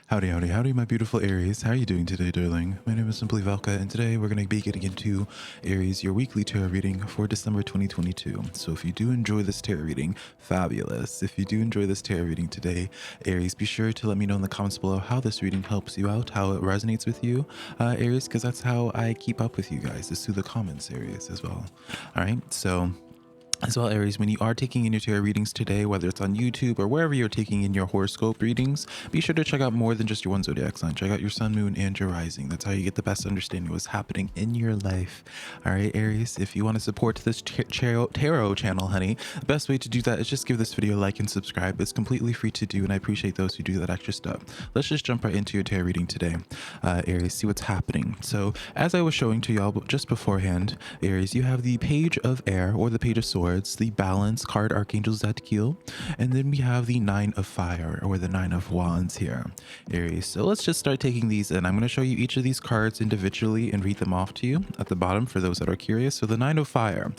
Howdy, howdy, howdy, my beautiful Aries. How are you doing today, darling? My name is SimplyVelca, and today we're going to be getting into Aries, your weekly tarot reading for December 2022. So if you do enjoy this tarot reading, fabulous. If you do enjoy this tarot reading today, Aries, be sure to let me know in the comments below how this reading helps you out, how it resonates with you, Aries, because that's how I keep up with you guys, is through the comments, Aries, as well. All right, so as well, Aries, when you are taking in your tarot readings today, whether it's on YouTube or wherever you're taking in your horoscope readings, be sure to check out more than just your one zodiac sign. Check out your sun, moon, and your rising. That's how you get the best understanding of what's happening in your life. All right, Aries, if you want to support this tarot channel, honey, the best way to do that is just give this video a like and subscribe. It's completely free to do, and I appreciate those who do that extra stuff. Let's just jump right into your tarot reading today, Aries, see what's happening. So, as I was showing to y'all just beforehand, Aries, you have the Page of Air or the Page of Swords, the Balance card, Archangel Zadkiel, and then we have the Nine of Fire or the Nine of Wands here, Aries. So let's just start taking these in. I'm going to show you each of these cards individually and read them off to you at the bottom for those that are curious. So the Nine of Fire: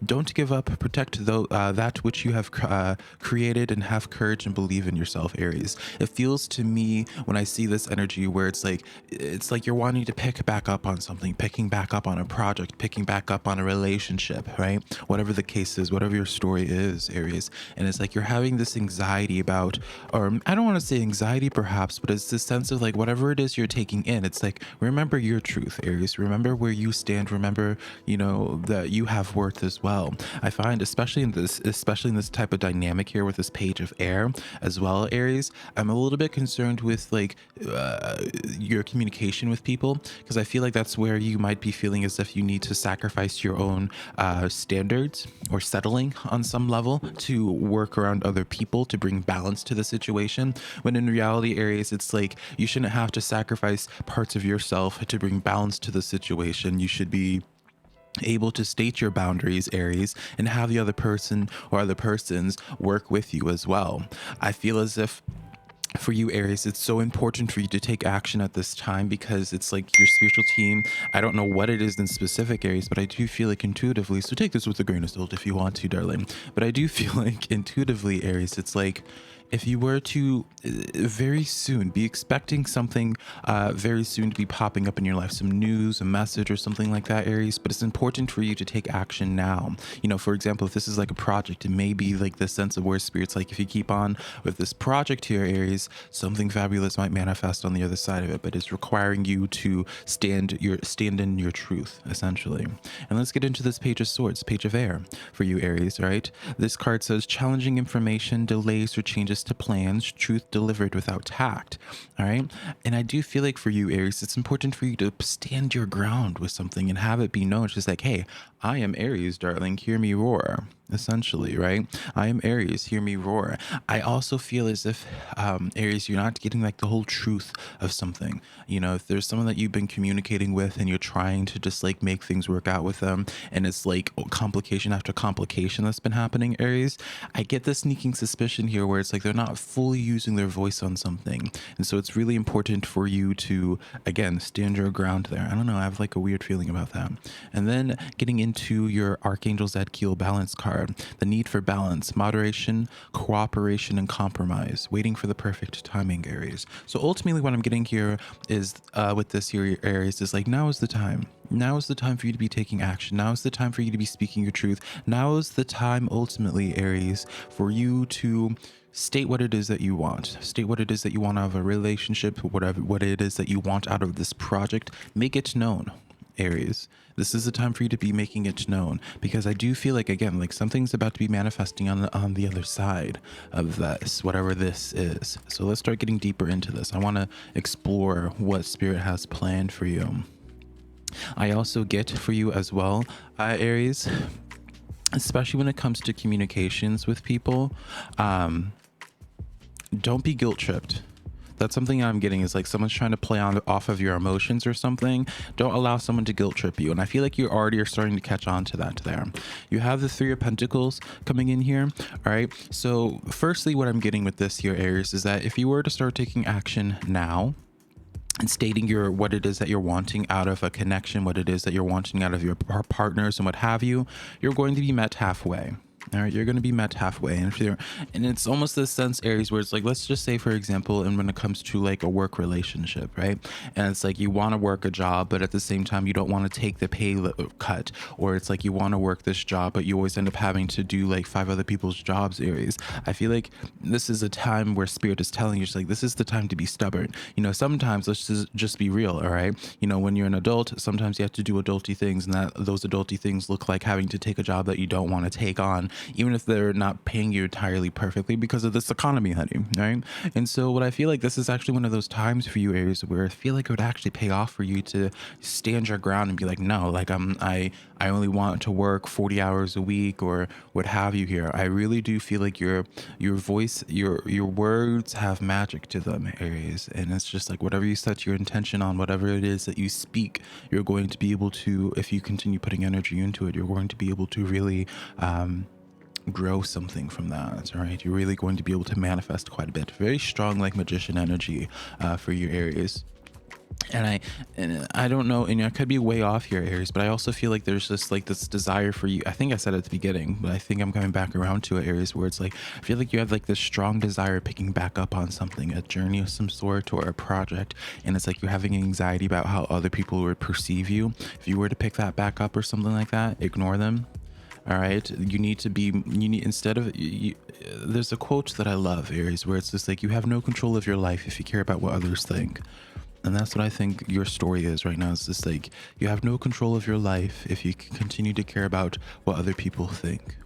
don't give up, protect that which you have created, and have courage and believe in yourself, Aries. It feels to me when I see this energy where it's like you're wanting to pick back up on something, picking back up on a project, picking back up on a relationship, right? Whatever the case is, whatever your story is, Aries. And it's like you're having this anxiety about, or I don't want to say anxiety perhaps, but it's this sense of like whatever it is you're taking in, it's like, remember your truth, Aries. Remember where you stand. Remember, you know, that you have worth as well. I find especially in this type of dynamic here with this Page of Air as well, Aries, I'm a little bit concerned with like your communication with people, because I feel like that's where you might be feeling as if you need to sacrifice your own standards or settling on some level to work around other people to bring balance to the situation, when in reality, Aries, it's like you shouldn't have to sacrifice parts of yourself to bring balance to the situation. You should be able to state your boundaries, Aries, and have the other person or other persons work with you as well. I feel as if for you, Aries, it's so important for you to take action at this time, because it's like your spiritual team. I don't know what it is in specific, Aries, but I do feel like intuitively, so take this with a grain of salt if you want to, darling, but I do feel like intuitively, Aries, it's like if you were to very soon be expecting something very soon to be popping up in your life, some news, a message or something like that, Aries, but it's important for you to take action now. You know, for example, if this is like a project, it may be like the sense of where Spirit's like, if you keep on with this project here, Aries, something fabulous might manifest on the other side of it, but it's requiring you to stand in your truth, essentially. And let's get into this Page of Swords, Page of Air for you, Aries, right? This card says challenging information, delays or changes to plans, truth delivered without tact. All right. And I do feel like for you, Aries, it's important for you to stand your ground with something and have it be known. It's just like, hey, I am Aries, darling, hear me roar. Essentially, right? I am Aries, hear me roar. I also feel as if Aries, you're not getting like the whole truth of something. You know, if there's someone that you've been communicating with and you're trying to just like make things work out with them, and it's like complication after complication that's been happening, Aries, I get this sneaking suspicion here where it's like they're not fully using their voice on something. And so it's really important for you to, again, stand your ground there. I don't know, I have like a weird feeling about that. And then getting into your Archangel Zadkiel Balance card, the need for balance, moderation, cooperation, and compromise, waiting for the perfect timing, Aries. So ultimately what I'm getting here is with this here, Aries, is like, now is the time. Now is the time for you to be taking action. Now is the time for you to be speaking your truth. Now is the time, ultimately, Aries, for you to state what it is that you want. State what it is that you want out of a relationship, whatever what it is that you want out of this project. Make it known, Aries. This is the time for you to be making it known, because I do feel like, again, like something's about to be manifesting on the other side of this, whatever this is. So let's start getting deeper into this. I want to explore what Spirit has planned for you. I also get for you as well, Aries, especially when it comes to communications with people, don't be guilt tripped. That's something I'm getting, is like someone's trying to play off of your emotions or something. Don't allow someone to guilt trip you. And I feel like you already are starting to catch on to that there. You have the Three of Pentacles coming in here. All right. So firstly, what I'm getting with this here, Aries, is that if you were to start taking action now and stating what it is that you're wanting out of a connection, what it is that you're wanting out of your partners and what have you, you're going to be met halfway. All right, you're going to be met halfway. And if you're, and it's almost this sense, Aries, where it's like, let's just say, for example, and when it comes to like a work relationship, right? And it's like you want to work a job, but at the same time, you don't want to take the cut, or it's like you want to work this job, but you always end up having to do like 5 other people's jobs, Aries. I feel like this is a time where Spirit is telling you, just like, this is the time to be stubborn. You know, sometimes let's just be real, all right? You know, when you're an adult, sometimes you have to do adulty things, and that those adulty things look like having to take a job that you don't want to take on, even if they're not paying you entirely perfectly because of this economy, honey, right? And so what I feel like, this is actually one of those times for you, Aries, where I feel like it would actually pay off for you to stand your ground and be like, no, like I only want to work 40 hours a week or what have you here. I really do feel like your voice, your words have magic to them, Aries. And it's just like whatever you set your intention on, whatever it is that you speak, you're going to be able to, if you continue putting energy into it, you're going to be able to really grow something from that. All right, you're really going to be able to manifest quite a bit. Very strong, like magician energy for your Aries. And I don't know, and I could be way off here, Aries, but I also feel like there's just like this desire for you. I think I said it at the beginning, but I think I'm coming back around to it, Aries, where it's like I feel like you have like this strong desire picking back up on something, a journey of some sort or a project, and it's like you're having anxiety about how other people would perceive you. If you were to pick that back up or something like that, ignore them. All right, you need to be, you need, instead of there's a quote that I love, Aries, where it's just like you have no control of your life if you care about what others think. And that's what I think your story is right now. It's just like you have no control of your life if you continue to care about what other people think.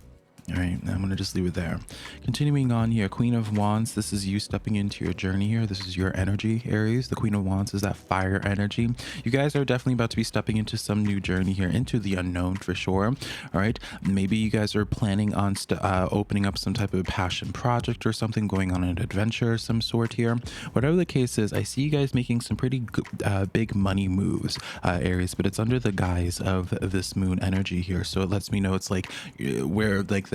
All right, I'm going to just leave it there. Continuing on here, Queen of Wands. This is you stepping into your journey here. This is your energy, Aries. The Queen of Wands is that fire energy. You guys are definitely about to be stepping into some new journey here, into the unknown for sure. All right, maybe you guys are planning on opening up some type of passion project or something, going on an adventure of some sort here. Whatever the case is, I see you guys making some pretty big money moves, Aries, but it's under the guise of this moon energy here. So it lets me know it's like where like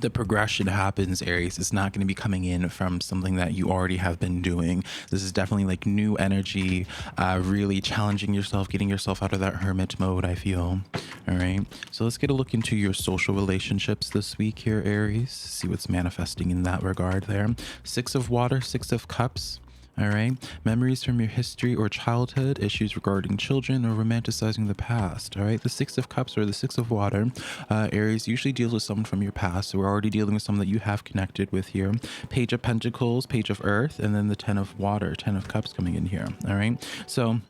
the progression happens, Aries. It's not going to be coming in from something that you already have been doing. This is definitely like new energy, really challenging yourself, getting yourself out of that hermit mode, I feel. All right, so let's get a look into your social relationships this week here, Aries. See what's manifesting in that regard there. 6 of Water, 6 of Cups. All right, memories from your history or childhood, issues regarding children, or romanticizing the past. All right, the 6 of Cups or the 6 of Water, Aries, usually deals with someone from your past. So we're already dealing with someone that you have connected with here. Page of Pentacles, Page of Earth, and then the 10 of Water, 10 of Cups coming in here. All right, so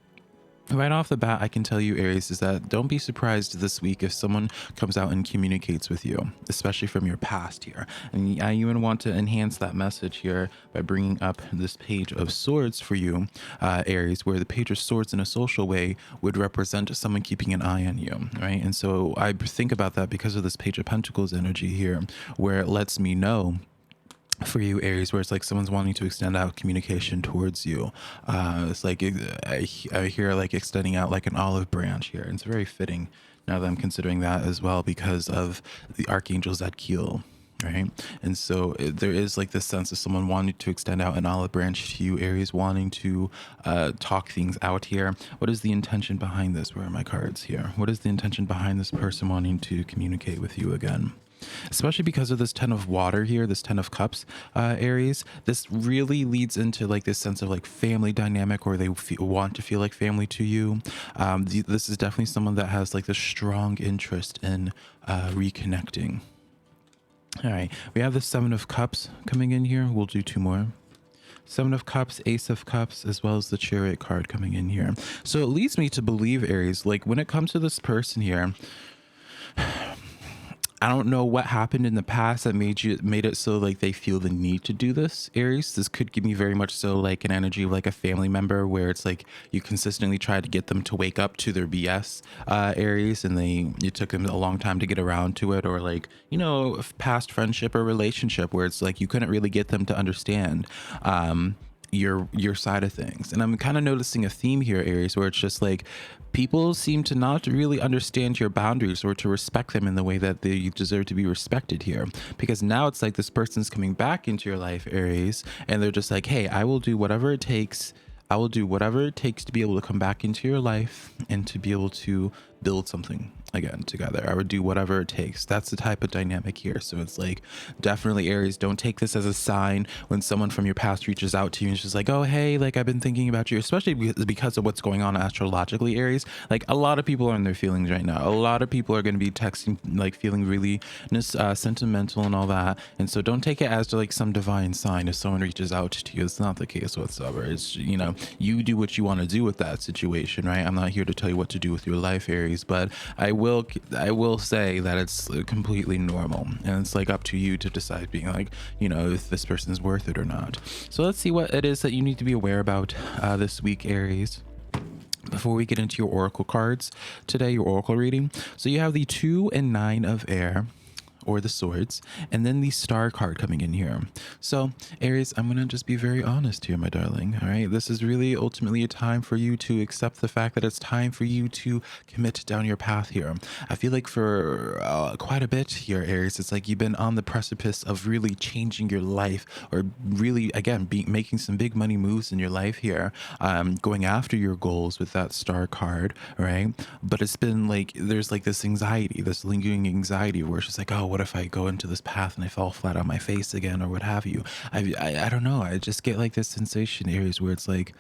right off the bat, I can tell you, Aries, is that don't be surprised this week if someone comes out and communicates with you, especially from your past here. And I even want to enhance that message here by bringing up this Page of Swords for you, Aries, where the Page of Swords in a social way would represent someone keeping an eye on you, right? And so I think about that because of this Page of Pentacles energy here, where it lets me know for you, Aries, where it's like someone's wanting to extend out communication towards you. It's like I hear like extending out like an olive branch here. And it's very fitting now that I'm considering that as well because of the Archangel Zadkiel, right? And so there is like this sense of someone wanting to extend out an olive branch to you, Aries, wanting to talk things out here. What is the intention behind this? Where are my cards here? What is the intention behind this person wanting to communicate with you again? Especially because of this 10 of Water here, this 10 of Cups, Aries, this really leads into like this sense of like family dynamic, or they want to feel like family to you. This is definitely someone that has like this strong interest in reconnecting. All right, we have the 7 of Cups coming in here. We'll do 2 more. 7 of Cups, Ace of Cups, as well as the Chariot card coming in here. So it leads me to believe, Aries, like when it comes to this person here, I don't know what happened in the past that made it so like they feel the need to do this, Aries. This could give me very much so like an energy of like a family member where it's like you consistently try to get them to wake up to their BS, Aries, and it took them a long time to get around to it, or like, you know, past friendship or relationship where it's like you couldn't really get them to understand your side of things. And I'm kind of noticing a theme here, Aries, where it's just like people seem to not really understand your boundaries or to respect them in the way that they deserve to be respected here, because now it's like this person's coming back into your life, Aries, and they're just like, hey, I will do whatever it takes. I will do whatever it takes to be able to come back into your life and to be able to build something again together. I would do whatever it takes. That's the type of dynamic here. So it's like, definitely Aries, don't take this as a sign when someone from your past reaches out to you and it's just like, oh hey, like I've been thinking about you, especially because of what's going on astrologically, Aries. Like a lot of people are in their feelings right now. A lot of people are going to be texting, like feeling really sentimental and all that. And so don't take it as like some divine sign if someone reaches out to you. It's not the case whatsoever. It's, you know, you do what you want to do with that situation, right? I'm not here to tell you what to do with your life, Aries, but I will say that it's completely normal, and it's like up to you to decide, being like, you know, if this person's worth it or not. So let's see what it is that you need to be aware about this week, Aries, before we get into your oracle cards today, your oracle reading. So you have the 2 and 9 of air, or the swords, and then the star card coming in here. So Aries, I'm gonna just be very honest here, my darling. All right, this is really ultimately a time for you to accept the fact that it's time for you to commit down your path here. I feel like for quite a bit here, Aries, it's like you've been on the precipice of really changing your life, or really again making some big money moves in your life here, going after your goals with that star card, right? But it's been like there's like this anxiety, this lingering anxiety, where it's just like, oh, what if I go into this path and I fall flat on my face again, or what have you. I don't know, I just get like this sensation, Aries, where it's like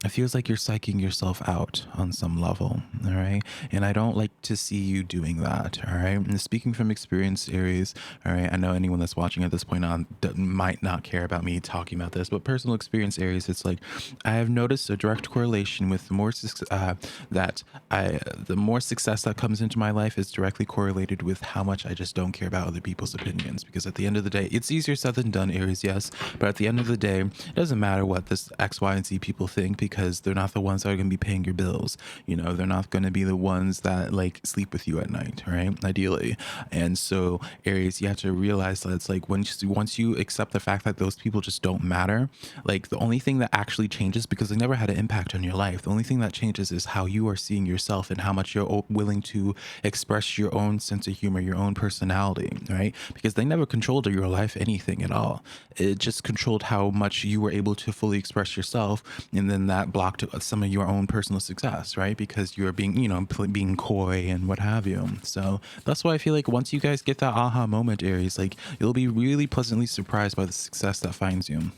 it feels like you're psyching yourself out on some level. All right, and I don't like to see you doing that. All right, and speaking from experience, Aries, all right, I know anyone that's watching at this point on might not care about me talking about this, but personal experience, Aries, it's like I have noticed a direct correlation with the more the more success that comes into my life is directly correlated with how much I just don't care about other people's opinions. Because at the end of the day, it's easier said than done, Aries, yes, but at the end of the day, it doesn't matter what this X, Y, and Z people think, because they're not the ones that are going to be paying your bills. You know, they're not going to be the ones that like sleep with you at night, right? Ideally. And so Aries, you have to realize that it's like once you accept the fact that those people just don't matter, like the only thing that actually changes, because they never had an impact on your life, the only thing that changes is how you are seeing yourself and how much you're willing to express your own sense of humor, your own personality, right? Because they never controlled your life anything at all. It just controlled how much you were able to fully express yourself, and then that blocked some of your own personal success, right? Because you're being, you know, being coy and what have you. So that's why I feel like once you guys get that aha moment, Aries, like you'll be really pleasantly surprised by the success that finds you.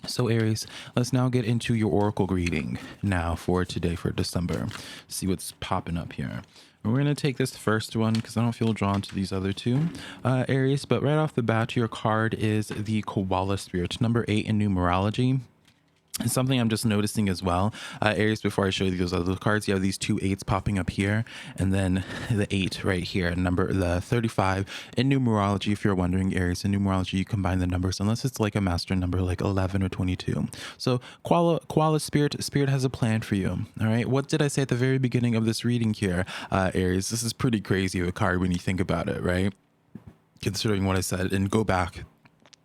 So Aries, let's now get into your oracle reading now for today, for December. See what's popping up here. We're going to take this first one because I don't feel drawn to these other two, Aries. But right off the bat, your card is the Koala Spirit, number 8 in numerology. And something I'm just noticing as well, Aries, before I show you those other cards, you have these 2 8s popping up here, and then the 8 right here, the 35 in numerology. If you're wondering, Aries, in numerology, you combine the numbers unless it's like a master number like 11 or 22. So koala spirit has a plan for you. All right, what did I say at the very beginning of this reading here, Aries? This is pretty crazy of a card when you think about it, right? Considering what I said, and go back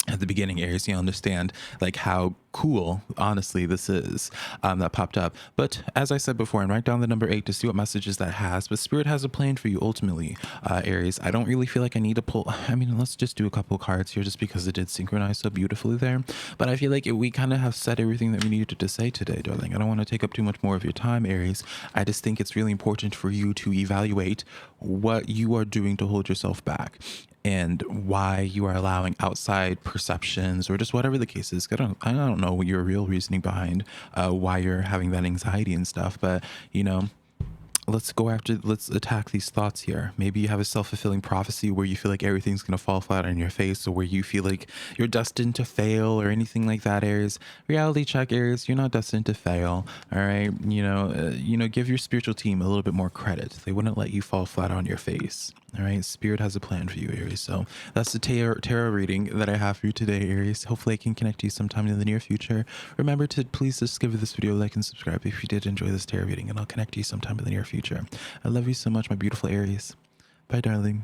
at the beginning, Aries, you understand like how cool, honestly, this is, that popped up. But as I said before, and write down the number 8 to see what messages that has. But Spirit has a plan for you ultimately, Aries. I don't really feel like I need to pull, I mean, let's just do a couple cards here just because it did synchronize so beautifully there. But I feel like we kind of have said everything that we needed to say today, darling. I don't want to take up too much more of your time, Aries. I just think it's really important for you to evaluate what you are doing to hold yourself back, and why you are allowing outside perceptions, or just whatever the case is. I don't know what your real reasoning behind why you're having that anxiety and stuff, but you know, let's attack these thoughts here. Maybe you have a self-fulfilling prophecy where you feel like everything's going to fall flat on your face, or where you feel like you're destined to fail, or anything like that, Aries. Reality check, Aries, you're not destined to fail. All right, give your spiritual team a little bit more credit. They wouldn't let you fall flat on your face. All right, Spirit has a plan for you, Aries. So that's the tarot reading that I have for you today, Aries. Hopefully I can connect to you sometime in the near future. Remember to please just give this video a like and subscribe if you did enjoy this tarot reading, and I'll connect to you sometime in the near future. I love you so much, my beautiful Aries. Bye, darling.